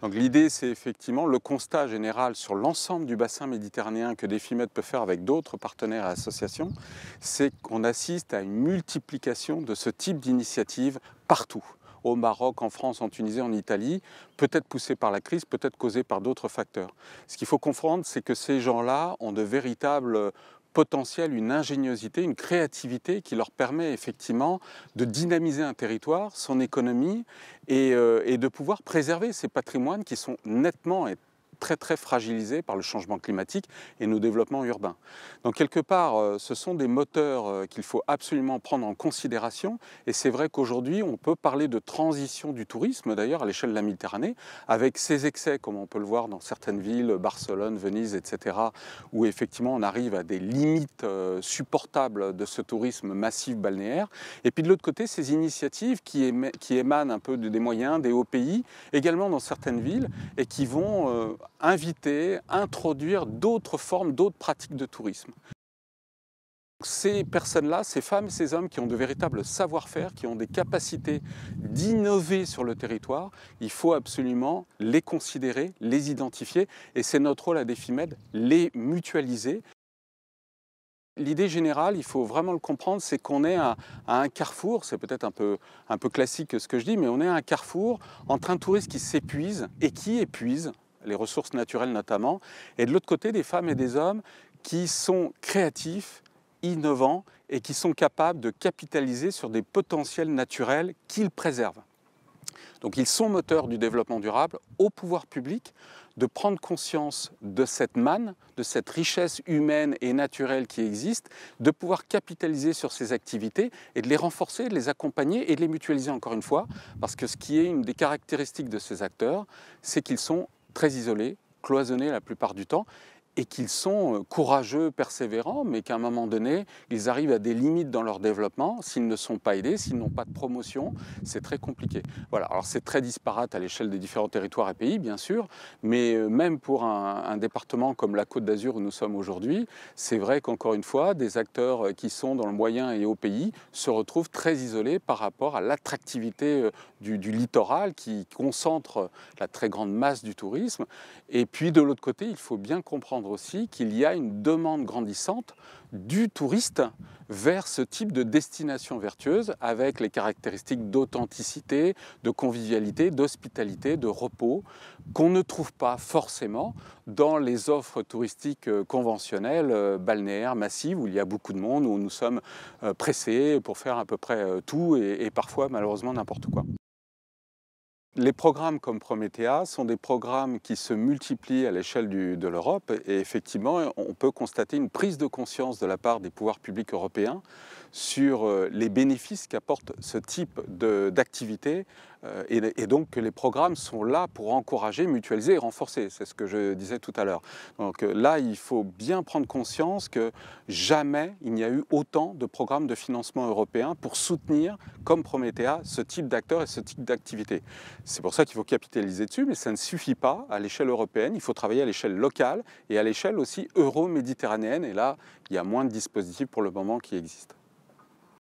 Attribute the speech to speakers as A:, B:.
A: Donc l'idée, c'est effectivement le constat général sur l'ensemble du bassin méditerranéen que Defimed peut faire avec d'autres partenaires et associations, c'est qu'on assiste à une multiplication de ce type d'initiatives partout. Au Maroc, en France, en Tunisie, en Italie, peut-être poussé par la crise, peut-être causé par d'autres facteurs. Ce qu'il faut comprendre, c'est que ces gens-là ont de véritables potentiel, une ingéniosité, une créativité qui leur permet effectivement de dynamiser un territoire, son économie et de pouvoir préserver ces patrimoines qui sont nettement et très fragilisés par le changement climatique et nos développements urbains. Donc quelque part, ce sont des moteurs qu'il faut absolument prendre en considération et c'est vrai qu'aujourd'hui on peut parler de transition du tourisme d'ailleurs à l'échelle de la Méditerranée avec ses excès comme on peut le voir dans certaines villes, Barcelone, Venise, etc. où effectivement on arrive à des limites supportables de ce tourisme massif balnéaire. Et puis de l'autre côté, ces initiatives qui émanent un peu des moyens, des hauts pays, également dans certaines villes, et qui vont inviter, introduire d'autres formes, d'autres pratiques de tourisme. Ces personnes-là, ces femmes et ces hommes qui ont de véritables savoir-faire, qui ont des capacités d'innover sur le territoire, il faut absolument les considérer, les identifier, et c'est notre rôle à Defimed, les mutualiser. L'idée générale, il faut vraiment le comprendre, c'est qu'on est à un carrefour, c'est peut-être un peu classique ce que je dis, mais on est à un carrefour entre un touriste qui s'épuise et qui épuise, les ressources naturelles notamment, et de l'autre côté des femmes et des hommes qui sont créatifs, innovants et qui sont capables de capitaliser sur des potentiels naturels qu'ils préservent. Donc ils sont moteurs du développement durable, au pouvoir public de prendre conscience de cette manne, de cette richesse humaine et naturelle qui existe, de pouvoir capitaliser sur ces activités et de les renforcer, de les accompagner et de les mutualiser encore une fois, parce que ce qui est une des caractéristiques de ces acteurs, c'est qu'ils sont très isolés, cloisonnés la plupart du temps, et qu'ils sont courageux, persévérants, mais qu'à un moment donné, ils arrivent à des limites dans leur développement. S'ils ne sont pas aidés, s'ils n'ont pas de promotion, c'est très compliqué. Voilà, alors c'est très disparate à l'échelle des différents territoires et pays, bien sûr, mais même pour un département comme la Côte d'Azur où nous sommes aujourd'hui, c'est vrai qu'encore une fois, des acteurs qui sont dans le moyen et haut pays se retrouvent très isolés par rapport à l'attractivité du littoral qui concentre la très grande masse du tourisme. Et puis de l'autre côté, il faut bien comprendre aussi qu'il y a une demande grandissante du touriste vers ce type de destination vertueuse avec les caractéristiques d'authenticité, de convivialité, d'hospitalité, de repos qu'on ne trouve pas forcément dans les offres touristiques conventionnelles, balnéaires, massives, où il y a beaucoup de monde, où nous sommes pressés pour faire à peu près tout et parfois malheureusement n'importe quoi. Les programmes comme Prométhea sont des programmes qui se multiplient à l'échelle de l'Europe et effectivement, on peut constater une prise de conscience de la part des pouvoirs publics européens sur les bénéfices qu'apporte ce type d'activité et donc que les programmes sont là pour encourager, mutualiser et renforcer. C'est ce que je disais tout à l'heure. Donc là, il faut bien prendre conscience que jamais il n'y a eu autant de programmes de financement européens pour soutenir, comme Prométhea, ce type d'acteurs et ce type d'activité. C'est pour ça qu'il faut capitaliser dessus, mais ça ne suffit pas à l'échelle européenne. Il faut travailler à l'échelle locale et à l'échelle aussi euro-méditerranéenne. Et là, il y a moins de dispositifs pour le moment qui existent.